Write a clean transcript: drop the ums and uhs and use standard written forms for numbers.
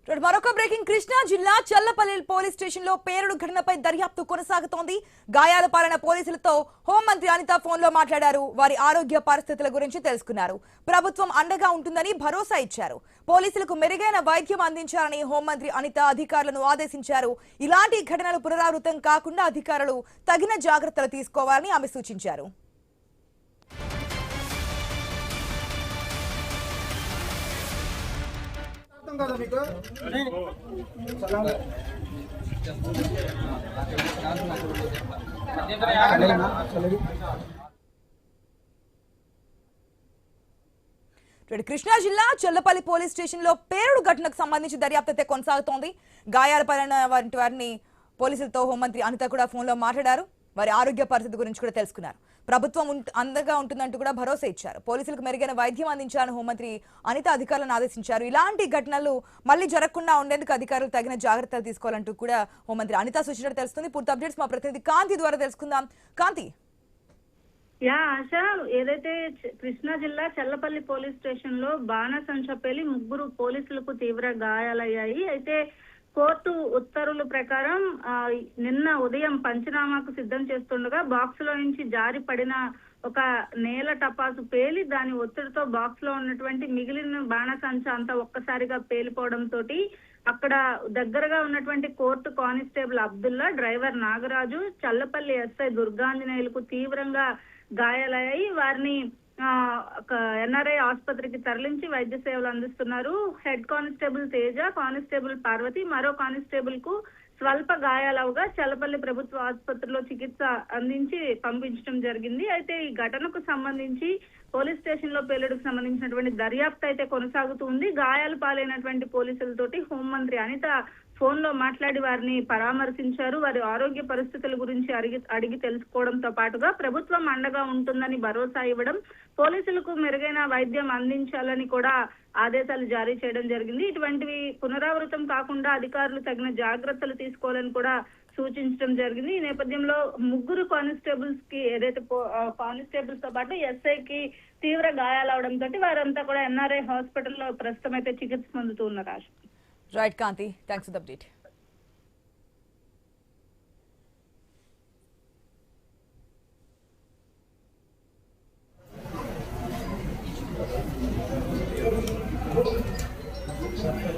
మరొక బ్రేకింగ్ కృష్ణా జిల్లా Challapalli police station లో పేరుడు ఘటనపై దర్యాప్తు కొనసాగుతోంది. గాయాల పాలైన పోలీసులతో హోంమంత్రి అనిత ఫోన్ లో మాట్లాడారు. వారి ఆరోగ్య పరిస్థితుల గురించి తెలుసుకున్నారు. ప్రభుత్వం అండగా ఉంటుందని భరోసా ఇచ్చారు. పోలీసులకు మెరుగైన వైద్యం అందించాలని హోంమంత్రి అనిత అధికారులను ఆదేశించారు. ఇలాంటి ఘటనలు పునరావృతం కాకుండా అధికారులు తగిన జాగ్రత్తలు తీసుకోవాలని ఆమె సూచించారు. కృష్ణా జిల్లా చల్లపల్లి పోలీస్ స్టేషన్ లో పేరుడు ఘటనకు సంబంధించి దర్యాప్తు అయితే కొనసాగుతోంది. గాయాల పైన వారిని పోలీసులతో హోంమంత్రి అనిత కూడా ఫోన్ లో మాట్లాడారు. వారి ఆరోగ్య పరిస్థితి గురించి కూడా తెలుసుకున్నారు. ప్రభుత్వం అండగా ఉంటుందంటూ కూడా భరోసా ఇచ్చారు. పోలీసులకు మెరుగైన వైద్యం అందించాలని హోంమంత్రి అనిత అధికారులను ఆదేశించారు. ఇలాంటి ఘటనలు మళ్లీ జరగకుండా ఉండేందుకు అధికారులు తగిన జాగ్రత్తలు తీసుకోవాలంటూ కూడా హోంమంత్రి అనిత సూచించినట్టు తెలుస్తుంది. పూర్తి అప్డేట్స్ మా ప్రతినిధి కాంతి ద్వారా తెలుసుకుందాం. కాంతి. ఆశ, ఏదైతే కృష్ణా జిల్లా చల్లపల్లి పోలీస్ స్టేషన్ లో బాణసంచ పేలి 3 పోలీసులకు తీవ్ర గాయాలయ్యాయి. అయితే కోర్టు ఉత్తర్వుల ప్రకారం నిన్న ఉదయం పంచనామాకు సిద్ధం చేస్తుండగా బాక్స్ లో నుంచి జారి పడిన ఒక నేల టపాసు పేలి దాని ఒత్తిడితో బాక్స్ లో ఉన్నటువంటి మిగిలిన బాణసంచ అంతా ఒక్కసారిగా పేలిపోవడంతో అక్కడ దగ్గరగా ఉన్నటువంటి court constable Abdullah, driver Nagaraju, Challapalli SI దుర్గాంజనేయులకు తీవ్రంగా గాయాలయ్యాయి. వారిని ఎన్ఆర్ఐ ఆసుపత్రికి తరలించి వైద్య సేవలు అందిస్తున్నారు. Head constable Teja, constable Parvathi, మరో కానిస్టేబుల్ కు స్వల్ప గాయాలవగా చల్లపల్లి ప్రభుత్వ ఆసుపత్రిలో చికిత్స అందించి పంపించడం జరిగింది. అయితే ఈ ఘటనకు సంబంధించి పోలీస్ స్టేషన్ లో పేలుడుకు సంబంధించినటువంటి దర్యాప్తు అయితే కొనసాగుతుంది. గాయాలు పాలైనటువంటి పోలీసులతోటి హోంమంత్రి అనిత ఫోన్ లో మాట్లాడి వారిని పరామర్శించారు. వారి ఆరోగ్య పరిస్థితుల గురించి అడిగి తెలుసుకోవడంతో పాటుగా ప్రభుత్వం అండగా ఉంటుందని భరోసా ఇవ్వడం, పోలీసులకు మెరుగైన వైద్యం అందించాలని కూడా ఆదేశాలు జారీ చేయడం జరిగింది. ఇటువంటివి పునరావృతం కాకుండా అధికారులు తగిన జాగ్రత్తలు తీసుకోవాలని కూడా సూచించడం జరిగింది. ఈ నేపథ్యంలో 3 కానిస్టేబుల్స్ కి, ఏదైతే కానిస్టేబుల్స్ తో పాటు ఎస్ఐకి తీవ్ర గాయాలవడంతో వారంతా కూడా ఎన్ఆర్ఐ హాస్పిటల్లో ప్రస్తుతం అయితే చికిత్స పొందుతూ ఉన్నారు. Right Kanthi, thanks for the update. Thank you.